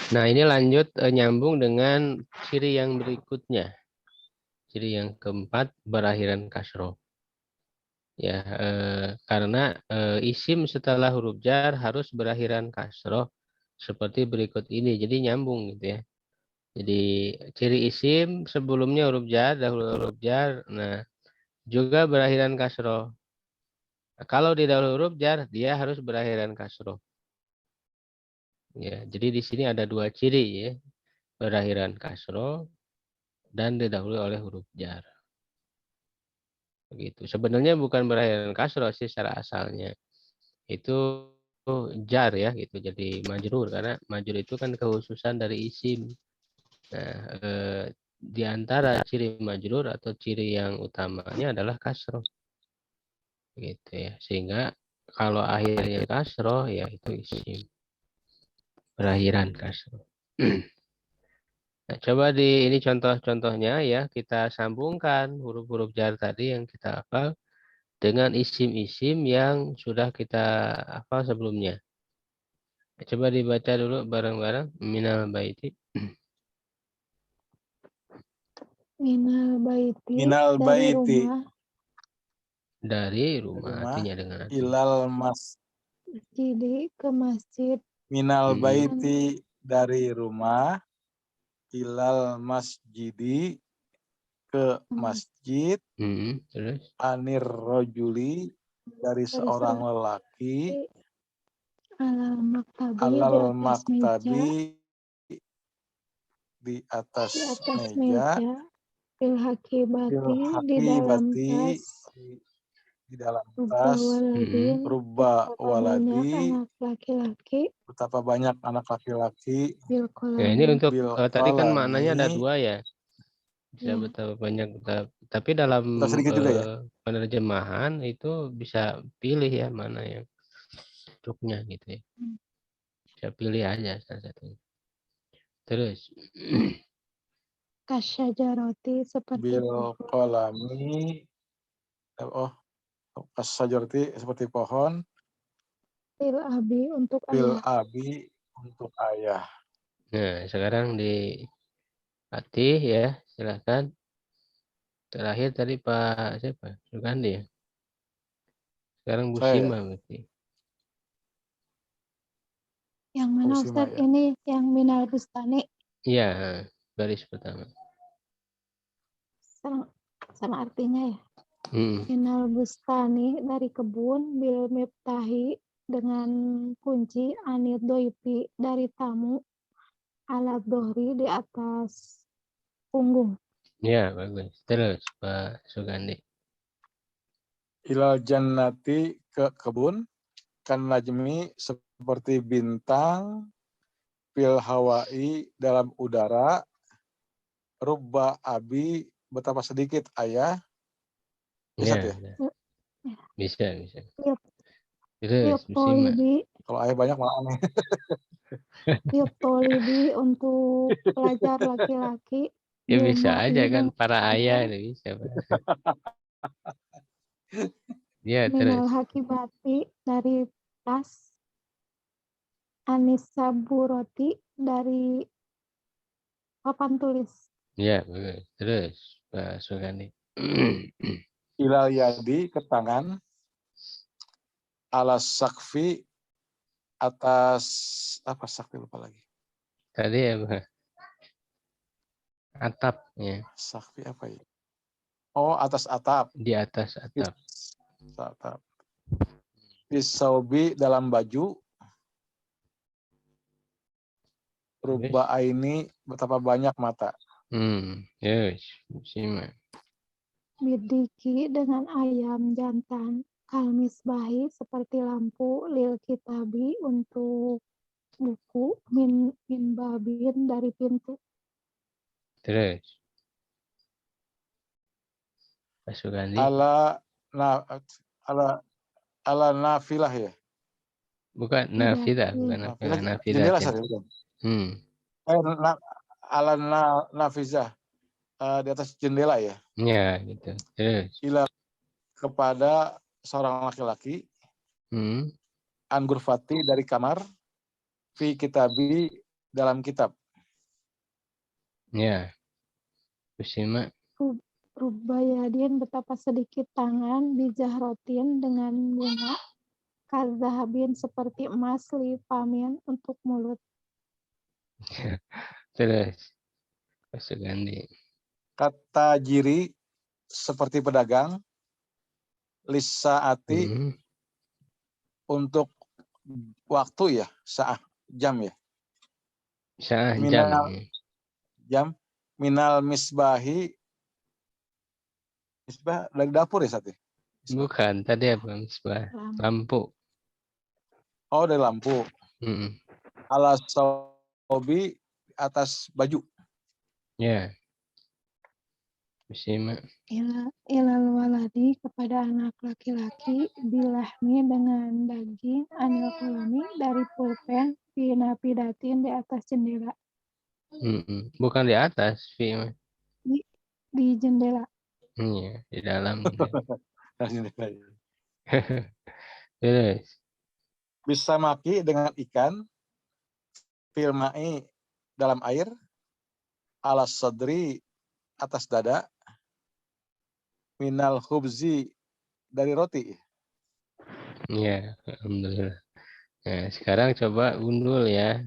S1: Nah, ini lanjut nyambung dengan ciri yang berikutnya. Ciri yang keempat berakhiran kasroh. Ya, karena isim setelah huruf jar harus berakhiran kasroh seperti berikut ini. Jadi nyambung gitu ya. Jadi ciri isim sebelumnya huruf jar, dahulu huruf jar. Nah, juga berakhiran kasroh. Nah, kalau di dahulu huruf jar, dia harus berakhiran kasroh. Ya, jadi di sini ada dua ciri ya, berakhiran kasroh dan didahului oleh huruf jar. Begitu. Sebenarnya bukan berakhiran kasroh sih secara asalnya. Itu jar ya gitu. Jadi majrur karena majrur itu kan kekhususan dari isim. Nah, di antara ciri majrur atau ciri yang utamanya adalah kasroh. Gitu ya. Sehingga kalau akhirnya kasroh ya itu isim. Berakhiran kasroh. Nah, coba di ini contoh-contohnya ya, kita sambungkan huruf-huruf jar tadi yang kita hafal dengan isim-isim yang sudah kita hafal sebelumnya. Coba dibaca dulu bareng-bareng. Minal baiti.
S2: Minal baiti
S3: Minal
S2: dari
S3: baiti
S2: rumah,
S1: Dari rumah,
S3: rumah
S1: artinya dengan arti.
S3: ilal mas
S2: jadi ke masjid.
S3: minal
S1: Hmm.
S3: baiti dari rumah ilal masjidi ke masjid
S1: Terus?
S3: anir rojuli dari seorang lelaki
S2: Alal maktabi di
S3: alal
S2: atas meja,
S3: maktabi di
S2: di
S3: atas
S2: atas
S3: meja
S2: meja, fil hakibati
S3: fil
S2: di dalam
S3: hakibati
S2: tas,
S3: di dalam
S2: rubba
S3: tas
S2: waladin,
S3: rubba
S2: betapa banyak
S3: waladi
S2: anak laki-laki,
S3: betapa banyak anak laki-laki
S2: bil
S1: Ya, ini
S2: kolami,
S1: untuk
S3: bil
S1: tadi kan maknanya ada
S3: kolami
S1: dua ya. Bisa
S2: ya,
S1: betapa banyak. Tapi dalam
S3: betapa sedikit juga ya
S1: penerjemahan itu bisa pilih ya mana yang cukupnya gitu ya. Bisa pilih aja salah satunya. Terus.
S2: kasyajaroti seperti
S3: bil
S2: pohon,
S3: kolami oh kasajarti seperti pohon
S2: fil abi untuk
S3: bil
S2: ayah,
S3: abi untuk ayah.
S1: Nah, sekarang di Fatih ya, silahkan. Terakhir tadi Pak siapa? Sugandi ya. Sekarang Bu
S3: Saya ya,
S1: Sima berarti.
S2: yang mana
S3: Usima
S2: Ustadz
S3: ya.
S2: ini yang minal bustani,
S1: Iya, baris pertama.
S2: sama artinya ya.
S1: Hmm.
S2: Minal bustani dari kebun, bil miftahi dengan kunci, anid doipi dari tamu, alat dohri di atas punggung.
S1: Ya, bagus. Terus Pak Sugandi.
S3: Ilal jannati ke kebun kan najmi seperti bintang fil hawai dalam udara rubba abi betapa sedikit ayah bisa
S1: Ya,
S3: ya
S1: nah,
S2: Ya,
S1: bisa.
S2: tiup,
S1: Terus
S2: tiup
S1: Bu Sima.
S2: tolibi,
S3: kalau ayah banyak malah aneh
S2: tiup tolibi untuk pelajar laki-laki,
S1: Ya bisa
S2: bilma
S1: aja kan
S2: dengan
S1: para ayah
S2: air,
S1: itu bisa, Pak. Ya,
S2: minal
S1: terus.
S2: hakibati dari tas, Anissa Buroti dari papan tulis.
S1: Ya, bagus. Terus Pak Sugandi.
S3: ilal yadi ke tangan alas sakfi atas apa sakfi lupa lagi
S1: Tadi ya, Pak. Atap ya,
S3: sakfi apa ya oh atas atap
S1: di atas atap.
S3: atap Bisaubi dalam baju
S1: Terus.
S3: rubba ini betapa banyak mata
S1: Yes, Bu Sima.
S2: Bidiki dengan ayam jantan, kalmisbahi seperti lampu, lil kitabi untuk buku, min babin dari pintu.
S1: Terus Pak Sugandi.
S3: ala na ala ala nafilah ya
S1: Bukan
S2: Tidak,
S1: nafidah, bukan
S3: nafilah
S1: nafidah, nafidah.
S3: jendela saja bukan
S1: Hmm.
S3: ala nafizah di atas jendela ya
S1: Ya, gitu. Terus.
S3: ila kepada seorang laki-laki
S1: Hmm.
S3: anggur fati dari kamar fi kitabi dalam kitab.
S1: Ya, Kusima.
S2: Rubayadin betapa sedikit tangan bijahrotin dengan bunga kazahabin seperti emas li pamin untuk mulut.
S1: Terus Sugandi.
S3: Kata jiri seperti pedagang, lisaati untuk waktu ya, saat jam ya.
S1: Sah
S3: Minal jam, minal misbah dari dapur ya Sati?
S1: Bukan, tadi apa? Misbah. Lampu.
S3: Oh, dari lampu. Ala sobi atas baju.
S1: Ya. Kusima.
S2: Ilal waladi kepada anak laki-laki bilahmi dengan daging anil koloni dari pulpen pinapidatin di atas jendela.
S1: Bukan di atas,
S2: Di jendela.
S1: Iya, di dalam. Terus.
S3: Bisa maki dengan ikan, filmai dalam air, ala sodri atas dada, minal hubzi dari roti.
S1: Iya, alhamdulillah. Nah, sekarang coba gundul ya.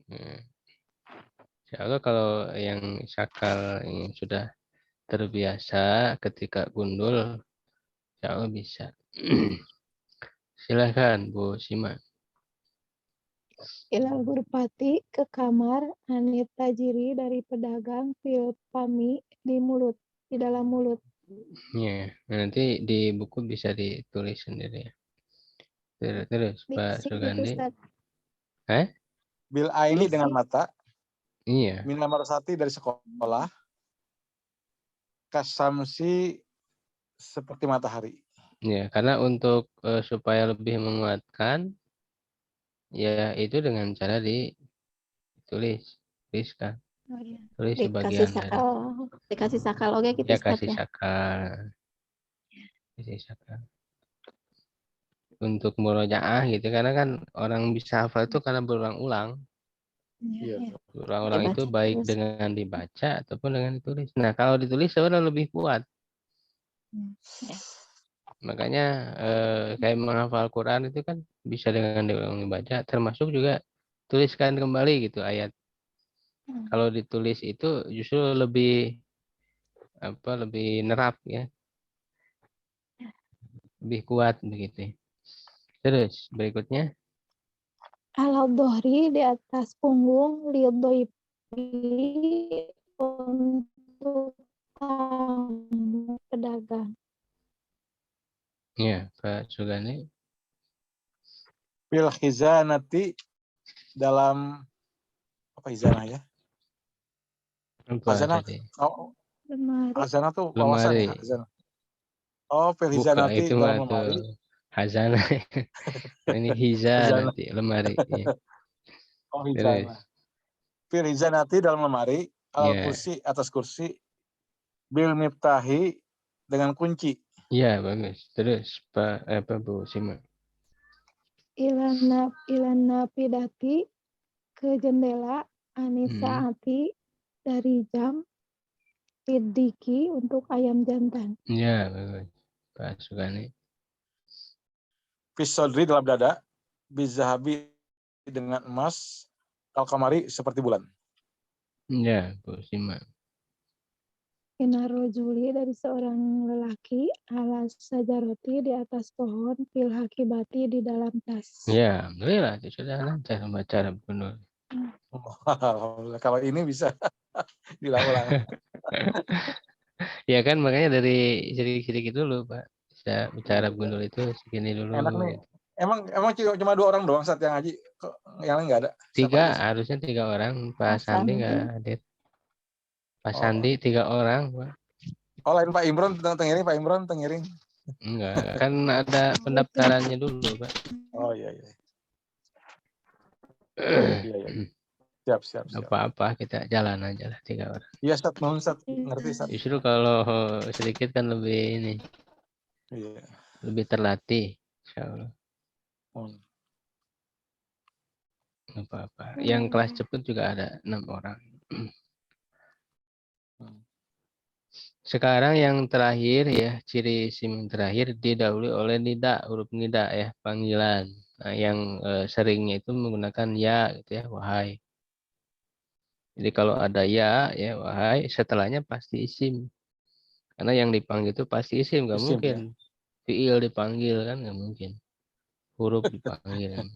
S1: Nah, insya Allah kalau yang sakal yang sudah terbiasa ketika gundul, insya Allah bisa. Silahkan Bu Sima.
S2: Ilal gurpati ke kamar anit tajiri dari pedagang fil pami di mulut, di dalam mulut.
S1: Ya, nanti di buku bisa ditulis sendiri. Terus Pak Sugandi.
S3: Bil aini dengan mata.
S1: Iya.
S3: Minal marasati dari sekolah. Kasamsi seperti matahari.
S1: Ya, karena untuk supaya lebih menguatkan, ya itu dengan cara tuliskan.
S2: Oh, iya.
S1: Tulis
S2: Dikasih
S1: sebagian
S2: sakal, dikasih sakal oke gitu
S1: ya,
S2: Ustaz
S1: kasih
S2: ya.
S1: sakal. Kasih sakal. Untuk murojaah gitu, karena kan orang bisa hafal itu karena berulang-ulang.
S2: Iya.
S1: Berulang-ulang itu baik
S2: terus.
S1: dengan dibaca ataupun dengan ditulis. Nah, kalau ditulis sebenarnya lebih kuat.
S2: Ya.
S1: Makanya kayak menghafal Quran itu kan bisa dengan dibaca, termasuk juga tuliskan kembali gitu ayat. Kalau ditulis itu justru lebih nerap ya, lebih kuat begitu. Terus berikutnya
S2: Alal dohri di atas punggung lidhoipi untuk tamu pedagang.
S1: ya Pak Sugani.
S3: Fil khizanati dalam apa hizanah ya?
S1: Apa
S3: Khazanah.
S1: tadi?
S3: Khazanah tuh wawasan ya.
S1: Lemari.
S3: Khazanah. Oh, fil
S1: Buka
S3: khizanati
S1: itu mah
S3: dalam
S1: tuh
S3: lemari.
S1: hazanah. Ini hiza
S3: Khazanah.
S1: nanti lemari. Ya.
S3: Oh,
S1: Terus.
S3: hizanah. Fil khizanati dalam lemari. Al kursi atas kursi. Bil miftahi dengan kunci.
S1: Iya bagus. Terus Pak Bu Sima.
S2: Ilana pidati ke jendela anisaati dari jam pidiki untuk ayam jantan.
S1: Iya bagus. Pak Sugani.
S3: Fisodri dalam dada. Bizahabi dengan emas. Al-kamari seperti bulan.
S1: Iya Bu Sima.
S2: Inarojuli dari seorang lelaki alas sajaroti di atas pohon fil hakibati di dalam tas.
S1: Ya, alhamdulillah itu sudah lancar membaca Arab Gundul.
S3: Kalau ini bisa diulang-ulang.
S1: Ya kan makanya dari sedikit-sedikit dulu Pak. Bisa bicara Arab Gundul itu segini dulu.
S3: Enak nih.
S1: Gitu.
S3: Emang cuma 2 orang doang saat yang ngaji, kok yang lain nggak ada?
S1: Harusnya 3 orang. Pak Sandi nggak hadir. Pak Sandi 3 orang Pak.
S3: Oh lain Pak Imron tengiring, Pak Imron tengiring.
S1: Enggak, kan ada pendaftarannya dulu Pak.
S3: Oh iya. Siap.
S1: Apa-apa kita jalan aja lah 3 orang.
S3: Iya Ustaz, mohon Ustaz, ngerti Ustaz.
S1: Justru kalau sedikit kan lebih ini.
S3: Iya.
S1: Lebih terlatih, insyaallah.
S3: Mohon.
S1: apa-apa. Yang kelas cepet juga ada 6 orang. Sekarang yang terakhir ya, ciri isim yang terakhir didahului oleh nida, huruf nida ya, panggilan. Nah, yang seringnya itu menggunakan ya gitu ya, wahai. Jadi kalau ada ya, ya wahai, setelahnya pasti isim. Karena yang dipanggil itu pasti isim, nggak
S3: Isim
S1: mungkin
S3: ya.
S1: fiil dipanggil kan, nggak mungkin. Huruf dipanggil kan.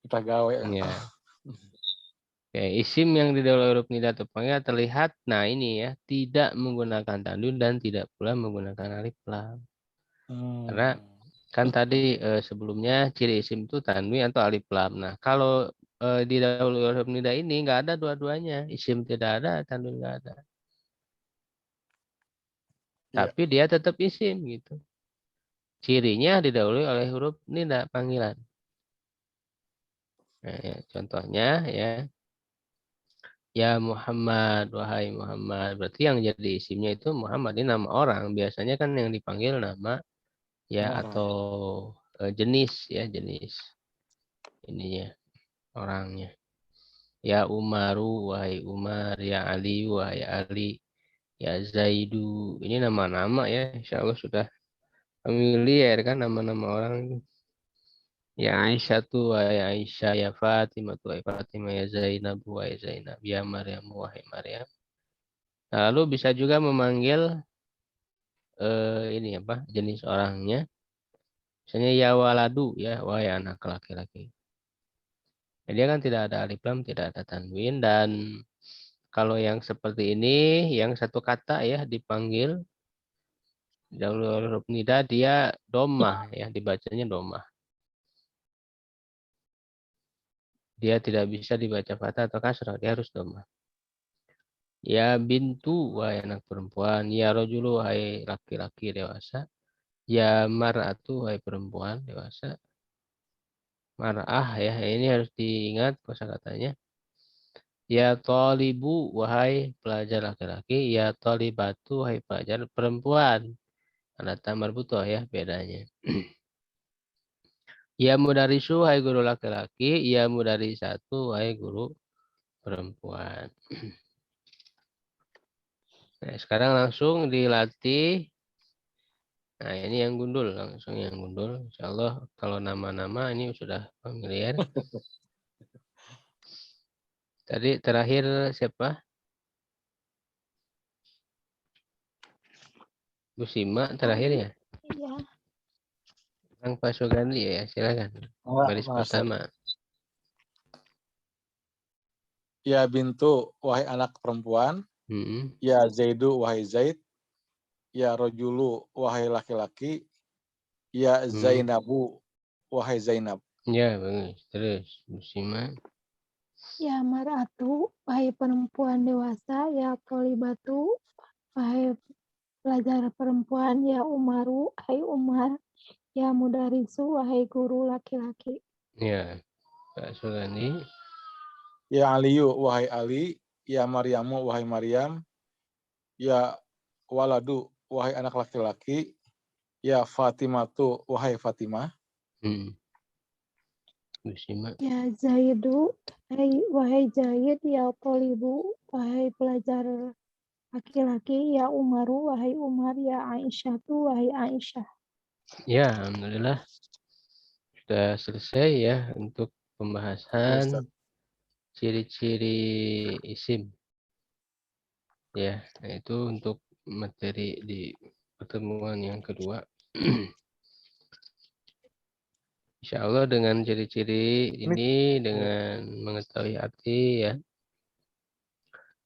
S3: Kita gawe.
S1: Ya. Oke, isim yang didahului huruf nida atau panggilan terlihat, nah ini ya, tidak menggunakan tanwin dan tidak pula menggunakan alif lam. Karena kan tadi sebelumnya ciri isim itu tanwin atau alif lam. Nah, kalau didahului huruf nida ini nggak ada dua-duanya. Isim tidak ada, tanwin nggak ada.
S3: Iya.
S1: Tapi dia tetap isim gitu. Cirinya didahului oleh huruf nida panggilan. Nah, ya, contohnya ya, ya Muhammad, wahai Muhammad. Berarti yang jadi isimnya itu Muhammad, ini nama orang. Biasanya kan yang dipanggil nama ya
S3: Nama orang.
S1: atau jenis ya, jenis ininya orangnya. Ya Umaru, wahai Umar. Ya Ali, wahai Ali. Ya Zaidu. Ini nama-nama ya. Insya Allah sudah familiar kan nama-nama orang itu. Ya Aisyah tuh, wahai Aisyah. Ya Fatimah tuh, wahai Fatimah. Ya Zainab, wahai Zainab. Ya Maryam, wahai Maryam. Nah, lalu bisa juga memanggil ini apa jenis orangnya. Misalnya ya waladu, ya wahai anak laki-laki. Jadi dia kan tidak ada alif lam, tidak ada tanwin, dan kalau yang seperti ini, yang satu kata ya dipanggil dahulu huruf nida, dia domah ya, dibacanya domah. Dia tidak bisa dibaca fathah atau kasrah, dia harus domah. Ya bintu, wahai anak perempuan. Ya rojulu, wahai laki-laki dewasa. Ya mar'atu, wahai perempuan dewasa. Mar'ah ya, ini harus diingat kosakatanya. Ya tolibu, wahai pelajar laki-laki. Ya tolibatu, wahai pelajar perempuan. Ada tamar butuh ya bedanya. Ya mudarisu, wahai guru laki-laki. Ya mudarisatu, wahai guru perempuan. Nah, sekarang langsung dilatih. Nah, ini yang gundul. Langsung yang gundul. Insya Allah kalau nama-nama ini sudah familiar. Tadi terakhir siapa? Bu Sima terakhir ya?
S2: Iya.
S1: Kang Pak Sugandi ya, silakan. Baris pertama.
S3: Ya bintu, wahai anak perempuan. Ya Zaidu, wahai Zaid. Ya rojulu, wahai laki-laki. Ya Zainabu, wahai Zainab.
S1: Ya, bagus. Terus, Musima.
S2: Ya mar'atu, wahai perempuan dewasa. Ya tolibatu, wahai pelajar perempuan. Ya Umaru, wahai Umar. Ya mudarisu, wahai guru laki-laki.
S1: Ya, Pak Sugandi.
S3: Ya Aliyu, wahai Ali. Ya Maryamu, wahai Maryam. Ya waladu, wahai anak laki-laki. Ya Fatimatu, wahai Fatimah.
S1: Musima.
S2: Ya Zaidu, wahai Zaid. Ya tolibu, wahai pelajar laki-laki. Ya Umaru, wahai Umar. Ya Aisyatu, wahai Aisyah.
S1: Ya, alhamdulillah sudah selesai ya untuk pembahasan ciri-ciri isim. Ya, nah itu untuk materi di pertemuan yang kedua. Insya Allah dengan ciri-ciri ini, dengan mengetahui arti ya,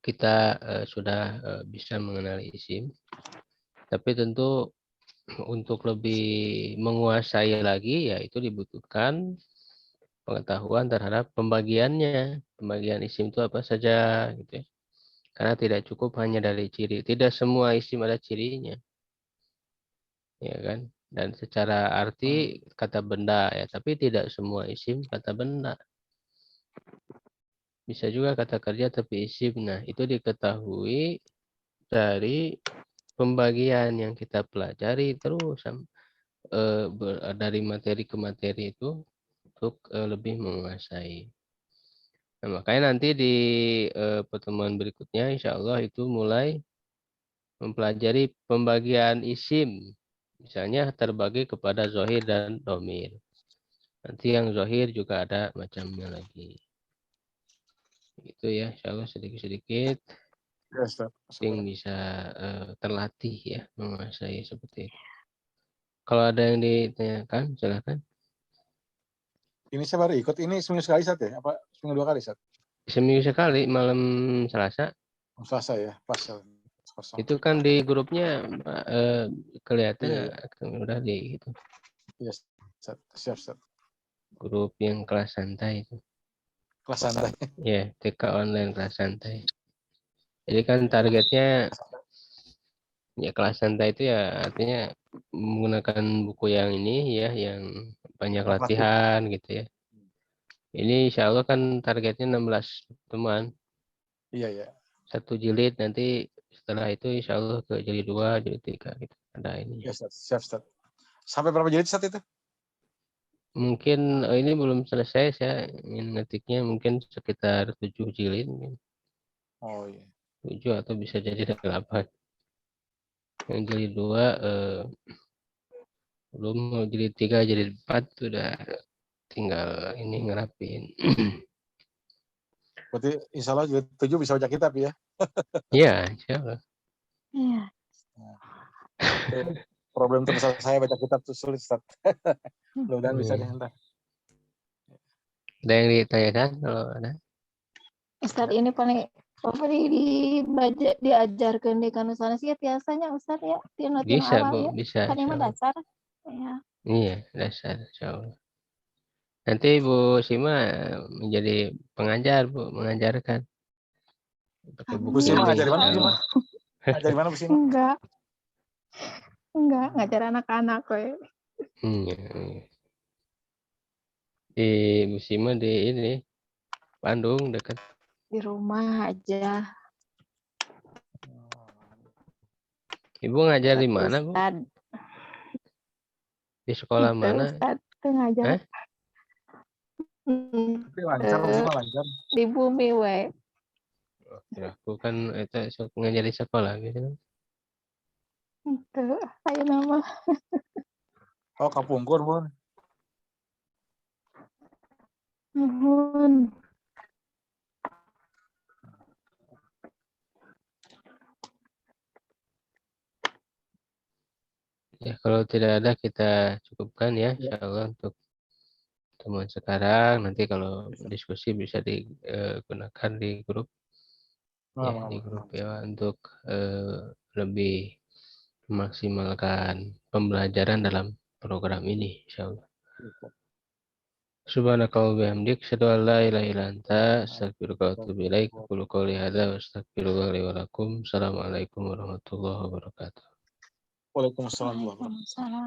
S1: kita sudah bisa mengenali isim. Tapi tentu untuk lebih menguasai lagi, ya itu dibutuhkan pengetahuan terhadap pembagiannya. Pembagian isim itu apa saja gitu ya. Karena tidak cukup hanya dari ciri. Tidak semua isim ada cirinya. Ya kan? Dan secara arti kata benda ya, tapi tidak semua isim kata benda. Bisa juga kata kerja tapi isim. Nah, itu diketahui dari pembagian yang kita pelajari terus dari materi ke materi itu untuk lebih menguasai. Nah, makanya nanti di pertemuan berikutnya insya Allah itu mulai mempelajari pembagian isim. Misalnya terbagi kepada zohir dan domir. Nanti yang zohir juga ada macamnya lagi. Itu ya, insya Allah sedikit-sedikit
S3: Ya, Ustaz.
S1: yang bisa terlatih ya menguasai seperti itu. Kalau ada yang ditanyakan, silakan.
S3: Ini saya baru ikut. Ini seminggu sekali, Ustaz ya? Apa seminggu 2 kali, Ustaz?
S1: Seminggu sekali malam Selasa.
S3: Selasa ya, pas kosong.
S1: Itu kan di grupnya kelihatan
S3: Iya,
S1: udah di gitu.
S3: iya, Ustaz. Siap, Ustaz.
S1: Grup yang kelas santai itu.
S3: Kelas santai.
S1: Ya, TK online kelas santai. Jadi kan targetnya ya kelas santai itu ya artinya menggunakan buku yang ini ya, yang banyak
S3: Yang praktik.
S1: latihan gitu ya. Ini insya Allah kan targetnya 16 teman.
S3: Iya, iya.
S1: 1 jilid, nanti setelah itu insya Allah ke jilid 2, jilid 3 gitu. Ada ini.
S3: Ya, Ustaz. Siap, Ustaz. Sampai berapa jilid, Ustaz, itu?
S1: Mungkin ini belum selesai, saya ingin ngetiknya mungkin sekitar 7 jilid.
S3: Oh iya.
S1: 7 atau bisa jadi 8. Yang jilid 2 belum, mau jilid 3, jilid 4 sudah tinggal ini ngerapin.
S3: Berarti insya Allah jilid 7 bisa baca kitab ya?
S1: Iya, insya Allah.
S2: Iya.
S3: Problem terbesar saya baca kitab tuh sulit, Ustaz. Mudah-mudahan bisa deh, entah.
S1: Ada yang ditanyakan kalau ada?
S2: Ustaz ini paling diajarkan di kanusana sih biasanya Ustaz ya, tina
S1: Bisa
S2: awal
S1: Bu,
S2: ya.
S1: bisa.
S2: Kan ini
S1: insya Allah.
S2: dasar. Ya.
S1: Iya, dasar insya Allah. Nanti Bu Sima menjadi pengajar Bu, mengajarkan. Pakai
S3: Bu
S1: buku
S3: Sima
S1: ini.
S3: ngajar di mana, Bu
S1: insya
S3: Sima?
S1: Allah.
S3: Ngajar di mana, Bu Sima?
S2: Enggak ngajar anak-anak kok.
S1: Iya. Di Bu Sima di ini Bandung dekat.
S2: Di rumah aja.
S1: Ibu ngajar di mana Bu?
S2: Ustaz.
S1: Di sekolah
S2: Itu,
S1: mana?
S2: Ustaz itu ngajar.
S3: Tapi lancar, Bu Sima lancar.
S2: Di bumi we.
S1: Aku kan itu ngajar di sekolah gitu kan.
S2: Itu saya nama.
S3: Oh, Kapungkur, Bu.
S2: Nuhun.
S1: Ya, kalau tidak ada kita cukupkan ya, insya Allah untuk temuan sekarang. Nanti kalau diskusi bisa digunakan di grup, ya di grup ya untuk lebih memaksimalkan pembelajaran dalam program ini, insya Allah. Subhanakallahumma wa bihamdik, asyhadu an la ilaha illa anta, astaghfiruka wa atubu ilaik. Aqulu qouli hadza wa astaghfirullah li wa lakum. Assalamualaikum warahmatullahi wabarakatuh.
S3: Waalaikumsalam.
S2: Waalaikumsalam.